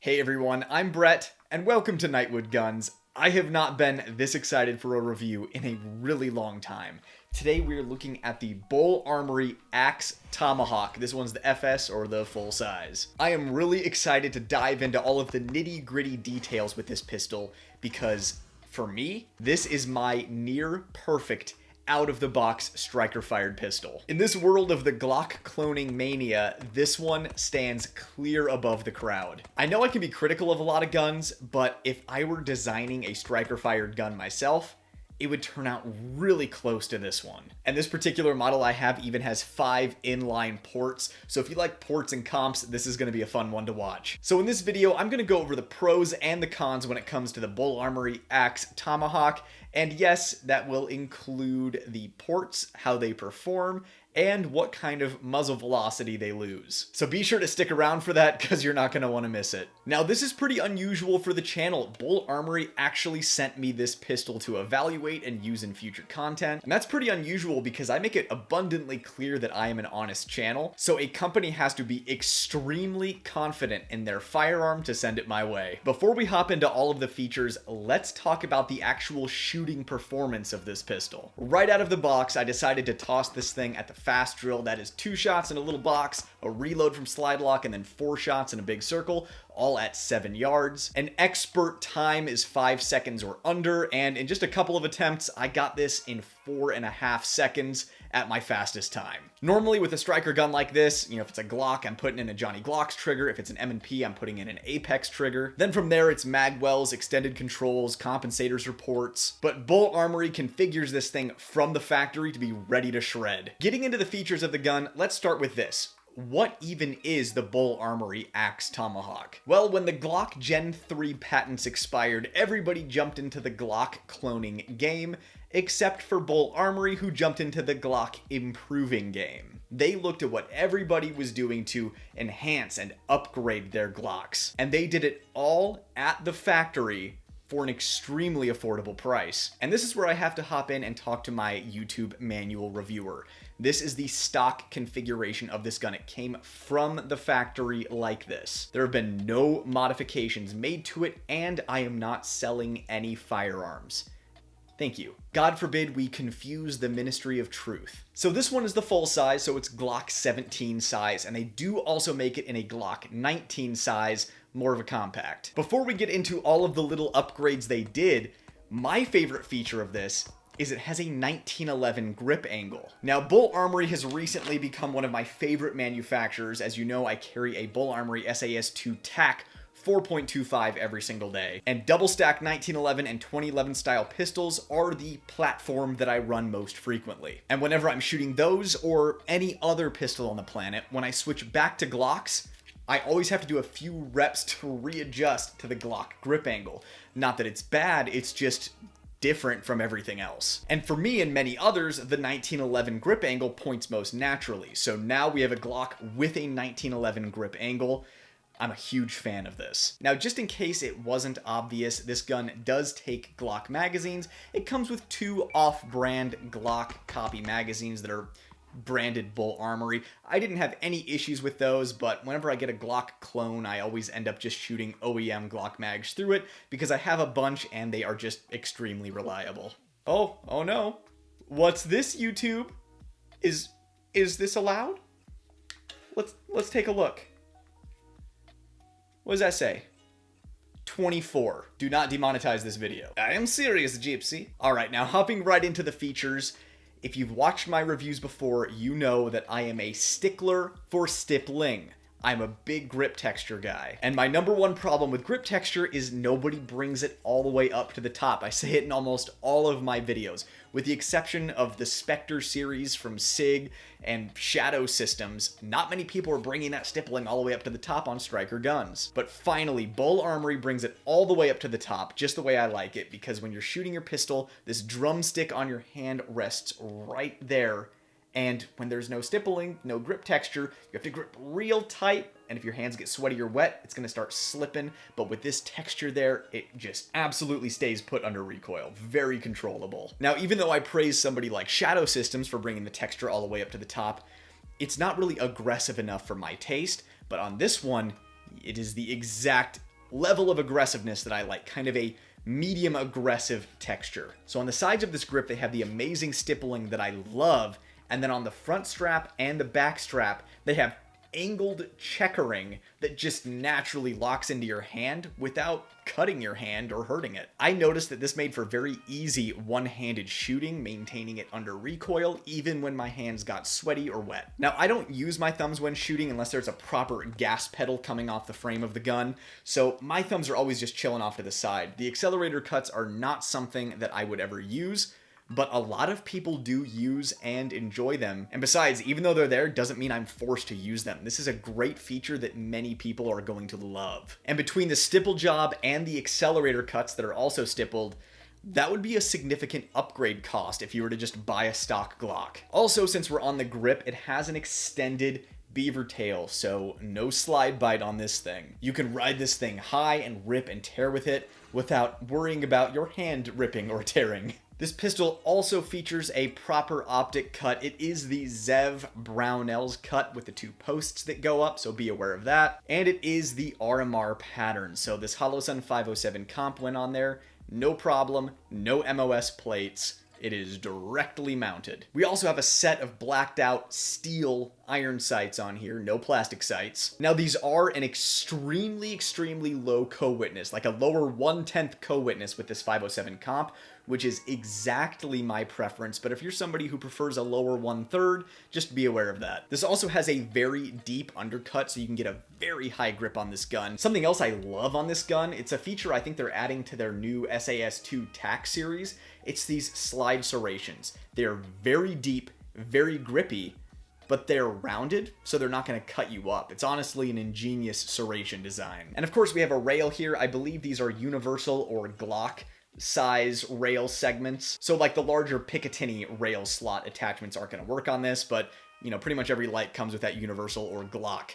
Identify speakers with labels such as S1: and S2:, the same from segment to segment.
S1: Hey everyone, I'm Brett, and welcome to Nightwood Guns. I have not been this excited for a review in a really long time. Today we are looking at the Bul Armory Axe Tomahawk. This one's the FS or the full size. I am really excited to dive into all of the nitty-gritty details with this pistol because, for me, this is my near-perfect out-of-the-box striker-fired pistol. In this world of the Glock cloning mania, this one stands clear above the crowd. I know I can be critical of a lot of guns, but if I were designing a striker-fired gun myself, it would turn out really close to this one. And this particular model I have even has 5 inline ports, so if you like ports and comps, this is gonna be a fun one to watch. So in this video, I'm gonna go over the pros and the cons when it comes to the Bul Armory Axe Tomahawk, and yes, that will include the ports, how they perform, and what kind of muzzle velocity they lose. So be sure to stick around for that because you're not going to want to miss it. Now this is pretty unusual for the channel. Bul Armory actually sent me this pistol to evaluate and use in future content. And that's pretty unusual because I make it abundantly clear that I am an honest channel. So a company has to be extremely confident in their firearm to send it my way. Before we hop into all of the features, let's talk about the actual shooting performance of this pistol. Right out of the box, I decided to toss this thing at the fast drill. That is 2 shots in a little box, a reload from slide lock, and then 4 shots in a big circle, all at 7 yards. An expert time is 5 seconds or under, and in just a couple of attempts, I got this in 4.5 seconds at my fastest time. Normally with a striker gun like this, if it's a Glock, I'm putting in a Johnny Glock's trigger. If it's an M&P, I'm putting in an Apex trigger. Then from there, it's magwells, extended controls, compensators reports. But Bul Armory configures this thing from the factory to be ready to shred. Getting into the features of the gun, let's start with this. What even is the Bul Armory Axe Tomahawk? Well, when the Glock Gen 3 patents expired, everybody jumped into the Glock cloning game, except for Bul Armory, who jumped into the Glock improving game. They looked at what everybody was doing to enhance and upgrade their Glocks, and they did it all at the factory for an extremely affordable price. And this is where I have to hop in and talk to my YouTube manual reviewer. This is the stock configuration of this gun. It came from the factory like this. There have been no modifications made to it, and I am not selling any firearms. Thank you. God forbid we confuse the Ministry of Truth. So this one is the full size, so it's Glock 17 size, and they do also make it in a Glock 19 size, more of a compact. Before we get into all of the little upgrades they did, my favorite feature of this is it has a 1911 grip angle. Now, Bul Armory has recently become one of my favorite manufacturers. As you know, I carry a Bul Armory SAS-2 TAC 4.25 every single day. And double stack 1911 and 2011 style pistols are the platform that I run most frequently. And whenever I'm shooting those or any other pistol on the planet, when I switch back to Glocks, I always have to do a few reps to readjust to the Glock grip angle. Not that it's bad, it's just different from everything else. And for me and many others, the 1911 grip angle points most naturally. So now we have a Glock with a 1911 grip angle. I'm a huge fan of this. Now, just in case it wasn't obvious, this gun does take Glock magazines. It comes with 2 off-brand Glock copy magazines that are branded Bul Armory. I didn't have any issues with those, but whenever I get a Glock clone, I always end up just shooting OEM Glock mags through it because I have a bunch and they are just extremely reliable. Oh no. What's this, YouTube? Is this allowed? Let's take a look. What does that say? 24. Do not demonetize this video. I am serious, Gypsy. All right, now hopping right into the features. If you've watched my reviews before, you know that I am a stickler for stippling. I'm a big grip texture guy. And my number one problem with grip texture is nobody brings it all the way up to the top. I say it in almost all of my videos, with the exception of the Spectre series from SIG and Shadow Systems. Not many people are bringing that stippling all the way up to the top on striker guns. But finally, Bul Armory brings it all the way up to the top, just the way I like it, because when you're shooting your pistol, this drumstick on your hand rests right there. And when there's no stippling, no grip texture, you have to grip real tight, and if your hands get sweaty or wet, it's going to start slipping. But with this texture there, it just absolutely stays put under recoil. Very controllable. Now, even though I praise somebody like Shadow Systems for bringing the texture all the way up to the top, it's not really aggressive enough for my taste, but on this one, it is the exact level of aggressiveness that I like, kind of a medium aggressive texture. So on the sides of this grip, they have the amazing stippling that I love, and then on the front strap and the back strap, they have angled checkering that just naturally locks into your hand without cutting your hand or hurting it. I noticed that this made for very easy one-handed shooting, maintaining it under recoil even when my hands got sweaty or wet. Now, I don't use my thumbs when shooting unless there's a proper gas pedal coming off the frame of the gun, so my thumbs are always just chilling off to the side. The accelerator cuts are not something that I would ever use, but a lot of people do use and enjoy them. And besides, even though they're there, doesn't mean I'm forced to use them. This is a great feature that many people are going to love. And between the stipple job and the accelerator cuts that are also stippled, that would be a significant upgrade cost if you were to just buy a stock Glock. Also, since we're on the grip, it has an extended beaver tail, so no slide bite on this thing. You can ride this thing high and rip and tear with it without worrying about your hand ripping or tearing. This pistol also features a proper optic cut. It is the Zev Brownell's cut with the two posts that go up, so be aware of that. And it is the RMR pattern, so this Holosun 507 comp went on there. No problem, no MOS plates. It is directly mounted. We also have a set of blacked out steel iron sights on here, no plastic sights. Now these are an extremely low co-witness, like a lower 1/10 co-witness with this 507 comp, which is exactly my preference, but if you're somebody who prefers a lower 1/3, just be aware of that. This also has a very deep undercut, so you can get a very high grip on this gun. Something else I love on this gun, it's a feature I think they're adding to their new SAS2 TAC series. It's these slide serrations. They're very deep, very grippy, but they're rounded, so they're not going to cut you up. It's honestly an ingenious serration design. And of course we have a rail here. I believe these are universal or Glock size rail segments. So like the larger Picatinny rail slot attachments aren't going to work on this, but you know, pretty much every light comes with that universal or Glock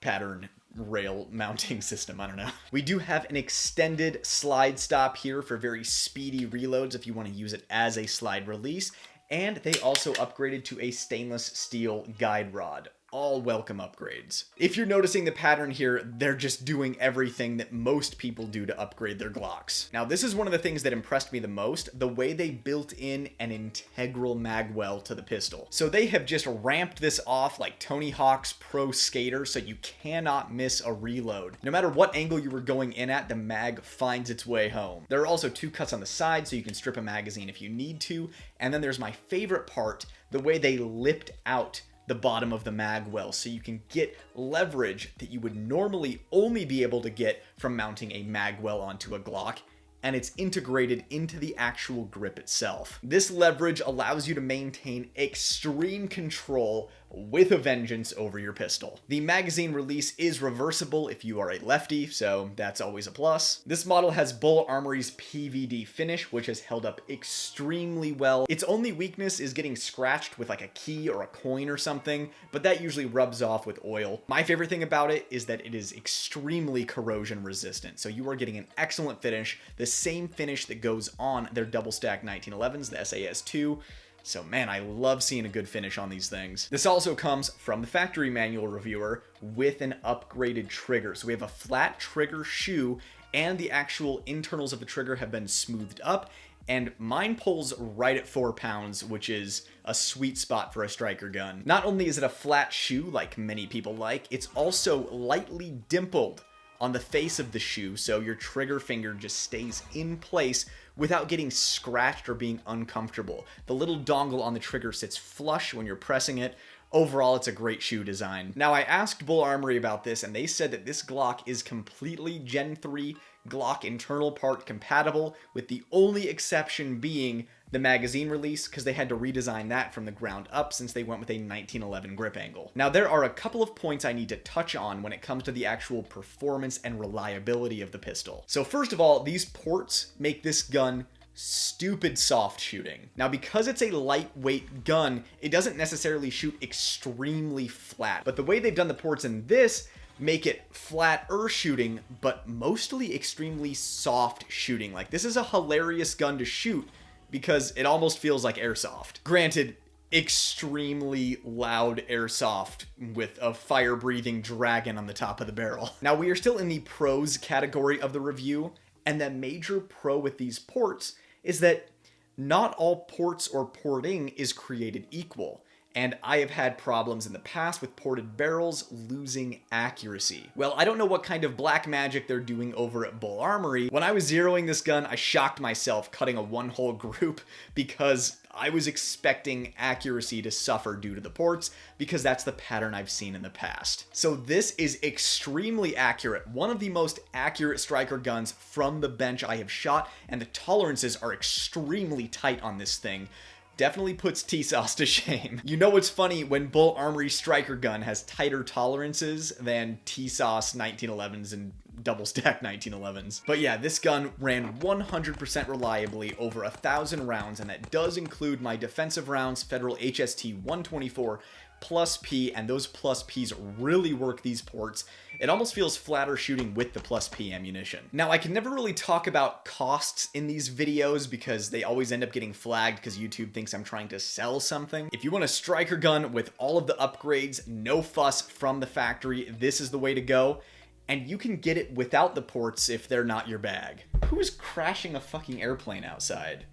S1: pattern rail mounting system. I don't know. We do have an extended slide stop here for very speedy reloads if you want to use it as a slide release. And they also upgraded to a stainless steel guide rod. All welcome upgrades. If you're noticing the pattern here, they're just doing everything that most people do to upgrade their Glocks. Now, this is one of the things that impressed me the most, the way they built in an integral magwell to the pistol. So they have just ramped this off like Tony Hawk's Pro Skater, so you cannot miss a reload. No matter what angle you were going in at, the mag finds its way home. There are also two cuts on the side, so you can strip a magazine if you need to. And then there's my favorite part, the way they lipped out the bottom of the mag well, so you can get leverage that you would normally only be able to get from mounting a mag well onto a Glock, and it's integrated into the actual grip itself. This leverage allows you to maintain extreme control with a vengeance over your pistol. The magazine release is reversible if you are a lefty, so that's always a plus. This model has Bul Armory's PVD finish, which has held up extremely well. Its only weakness is getting scratched with like a key or a coin or something, but that usually rubs off with oil. My favorite thing about it is that it is extremely corrosion resistant, so you are getting an excellent finish, the same finish that goes on their double stack 1911s, the SAS2. So man, I love seeing a good finish on these things. This also comes from the factory manual reviewer with an upgraded trigger. So we have a flat trigger shoe, and the actual internals of the trigger have been smoothed up, and mine pulls right at 4 pounds, which is a sweet spot for a striker gun. Not only is it a flat shoe like many people like, it's also lightly dimpled on the face of the shoe, so your trigger finger just stays in place without getting scratched or being uncomfortable. The little dongle on the trigger sits flush when you're pressing it. Overall, it's a great shoe design. Now, I asked Bul Armory about this, and they said that this Glock is completely Gen 3 Glock internal part compatible, with the only exception being the magazine release, because they had to redesign that from the ground up since they went with a 1911 grip angle. Now, there are a couple of points I need to touch on when it comes to the actual performance and reliability of the pistol. So first of all, these ports make this gun stupid soft shooting. Now, because it's a lightweight gun, it doesn't necessarily shoot extremely flat, but the way they've done the ports in this make it flatter shooting, but mostly extremely soft shooting. Like, this is a hilarious gun to shoot because it almost feels like airsoft. Granted, extremely loud airsoft with a fire-breathing dragon on the top of the barrel. Now, we are still in the pros category of the review, and the major pro with these ports is that not all ports or porting is created equal. And I have had problems in the past with ported barrels losing accuracy. Well, I don't know what kind of black magic they're doing over at Bul Armory. When I was zeroing this gun, I shocked myself cutting a one-hole group because I was expecting accuracy to suffer due to the ports, because that's the pattern I've seen in the past. So this is extremely accurate. One of the most accurate striker guns from the bench I have shot, and the tolerances are extremely tight on this thing. Definitely puts T-Sauce to shame. You know what's funny? When Bul Armory striker gun has tighter tolerances than T-Sauce 1911s and double stack 1911s. But yeah, this gun ran 100% reliably over 1,000 rounds, and that does include my defensive rounds, Federal HST 124 plus P, and those plus Ps really work these ports. It almost feels flatter shooting with the plus P ammunition. Now, I can never really talk about costs in these videos because they always end up getting flagged because YouTube thinks I'm trying to sell something. If you want a striker gun with all of the upgrades, no fuss from the factory, this is the way to go. And you can get it without the ports if they're not your bag. Who is crashing a fucking airplane outside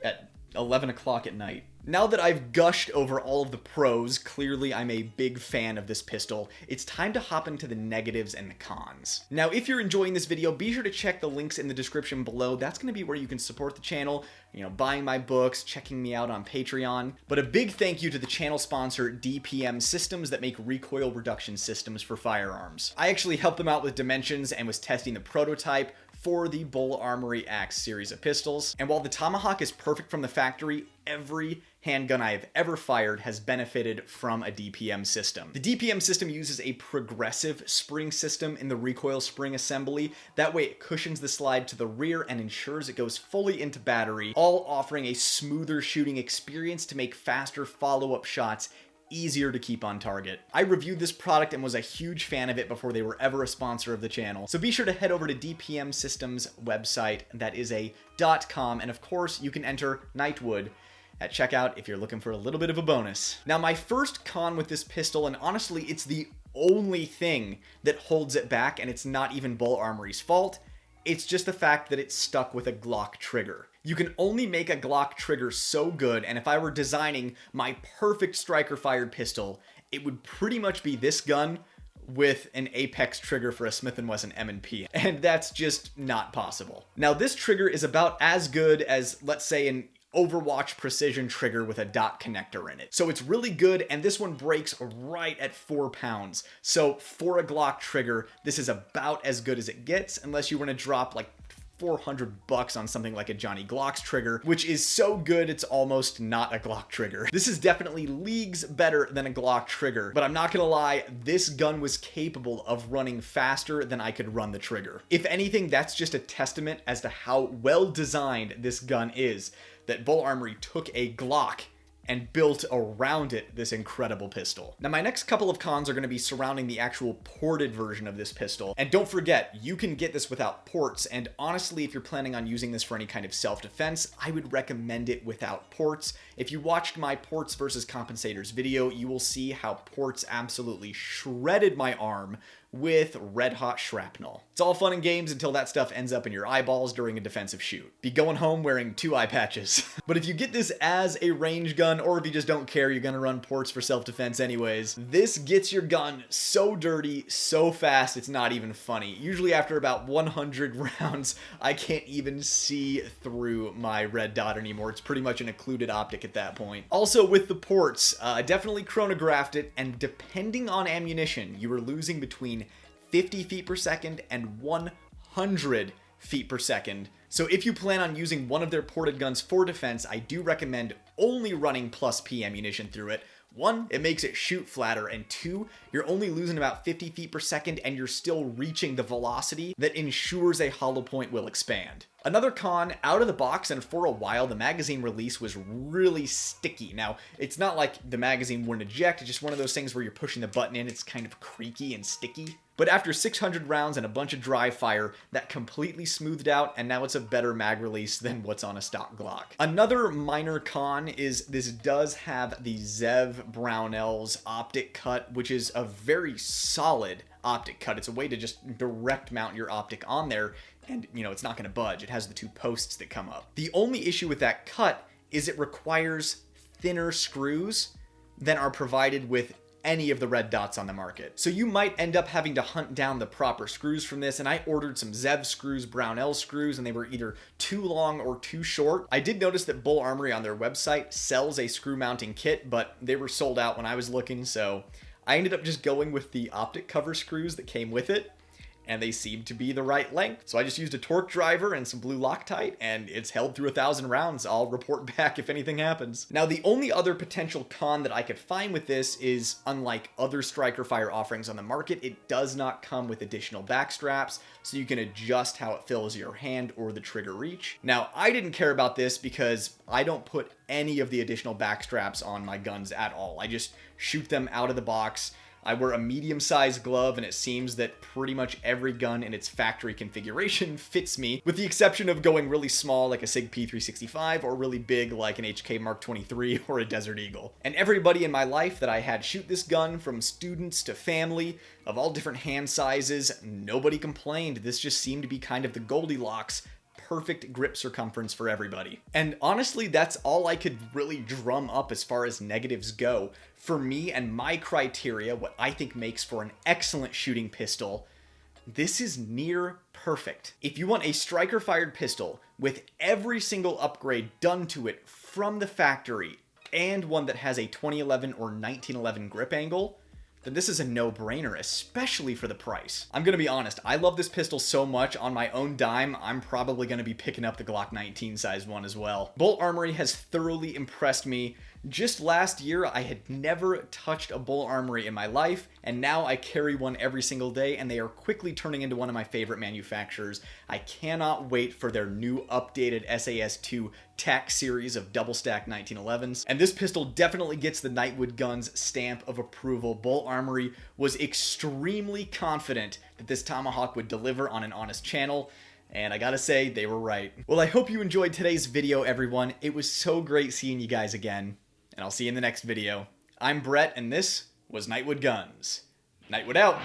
S1: at 11 o'clock at night? Now that I've gushed over all of the pros, clearly I'm a big fan of this pistol, it's time to hop into the negatives and the cons. Now, if you're enjoying this video, be sure to check the links in the description below. That's going to be where you can support the channel, you know, buying my books, checking me out on Patreon. But a big thank you to the channel sponsor, DPM Systems, that make recoil reduction systems for firearms. I actually helped them out with dimensions and was testing the prototype for the Bul Armory Axe series of pistols. And while the Tomahawk is perfect from the factory, every handgun I have ever fired has benefited from a DPM system. The DPM system uses a progressive spring system in the recoil spring assembly. That way it cushions the slide to the rear and ensures it goes fully into battery, all offering a smoother shooting experience to make faster follow-up shots easier to keep on target. I reviewed this product and was a huge fan of it before they were ever a sponsor of the channel. So be sure to head over to DPM Systems website. That is a .com, and of course you can enter Nightwood at checkout if you're looking for a little bit of a bonus. Now, my first con with this pistol, and honestly it's the only thing that holds it back, and it's not even Bul Armory's fault, it's just the fact that it's stuck with a Glock trigger. You can only make a Glock trigger so good, and if I were designing my perfect striker-fired pistol, it would pretty much be this gun with an Apex trigger for a Smith & Wesson M&P, and that's just not possible. Now, this trigger is about as good as, let's say, an Overwatch precision trigger with a dot connector in it. So it's really good, and this one breaks right at 4 pounds. So for a Glock trigger, this is about as good as it gets, unless you want to drop like $400 on something like a Johnny Glock's trigger, which is so good it's almost not a Glock trigger. This is definitely leagues better than a Glock trigger, but I'm not gonna lie, this gun was capable of running faster than I could run the trigger. If anything, that's just a testament as to how well designed this gun is, that Bul Armory took a Glock and built around it this incredible pistol. Now, my next couple of cons are going to be surrounding the actual ported version of this pistol. And don't forget, you can get this without ports, and honestly, if you're planning on using this for any kind of self-defense, I would recommend it without ports. If you watched my ports versus compensators video, you will see how ports absolutely shredded my arm with red hot shrapnel. It's all fun and games until that stuff ends up in your eyeballs during a defensive shoot. Be going home wearing 2 eye patches. But if you get this as a range gun, or if you just don't care, you're gonna run ports for self-defense anyways, this gets your gun so dirty, so fast, it's not even funny. Usually after about 100 rounds, I can't even see through my red dot anymore. It's pretty much an occluded optic at that point. Also with the ports, I definitely chronographed it, and depending on ammunition, you were losing between 50 feet per second and 100 feet per second. So if you plan on using one of their ported guns for defense, I do recommend only running plus P ammunition through it. 1, it makes it shoot flatter, and 2, you're only losing about 50 feet per second and you're still reaching the velocity that ensures a hollow point will expand. Another con, out of the box and for a while, the magazine release was really sticky. Now, it's not like the magazine wouldn't eject, it's just one of those things where you're pushing the button in, it's kind of creaky and sticky. But after 600 rounds and a bunch of dry fire, that completely smoothed out, and now it's a better mag release than what's on a stock Glock. Another minor con is this does have the Zev Brownell's optic cut, which is a very solid optic cut. It's a way to just direct mount your optic on there, and it's not going to budge. It has the two posts that come up. The only issue with that cut is it requires thinner screws than are provided with any of the red dots on the market. So you might end up having to hunt down the proper screws from this, and I ordered some Zev screws, Brownell screws, and they were either too long or too short. I did notice that Bul Armory on their website sells a screw mounting kit, but they were sold out when I was looking, so I ended up just going with the optic cover screws that came with it, and they seemed to be the right length. So I just used a torque driver and some blue Loctite, and it's held through 1,000 rounds. I'll report back if anything happens. Now, the only other potential con that I could find with this is, unlike other striker fire offerings on the market, it does not come with additional back straps, so you can adjust how it fills your hand or the trigger reach. Now, I didn't care about this because I don't put any of the additional back straps on my guns at all. I just shoot them out of the box. I wear a medium-sized glove, and it seems that pretty much every gun in its factory configuration fits me, with the exception of going really small like a SIG P365 or really big like an HK Mark 23 or a Desert Eagle. And everybody in my life that I had shoot this gun, from students to family, of all different hand sizes, nobody complained. This just seemed to be kind of the Goldilocks perfect grip circumference for everybody. And honestly, that's all I could really drum up as far as negatives go. For me and my criteria, what I think makes for an excellent shooting pistol, this is near perfect. If you want a striker fired pistol with every single upgrade done to it from the factory, and one that has a 2011 or 1911 grip angle, then this is a no-brainer, especially for the price. I'm gonna be honest, I love this pistol so much, on my own dime, I'm probably gonna be picking up the Glock 19 size one as well. Bul Armory has thoroughly impressed me. Just last year, I had never touched a Bul Armory in my life, and now I carry one every single day, and they are quickly turning into one of my favorite manufacturers. I cannot wait for their new updated SAS2 TAC series of double stack 1911s, and this pistol definitely gets the Nightwood Guns stamp of approval. Bul Armory was extremely confident that this Tomahawk would deliver on an honest channel, and I gotta say, they were right. Well, I hope you enjoyed today's video, everyone. It was so great seeing you guys again, and I'll see you in the next video. I'm Brett, and this was Nightwood Guns. Nightwood out!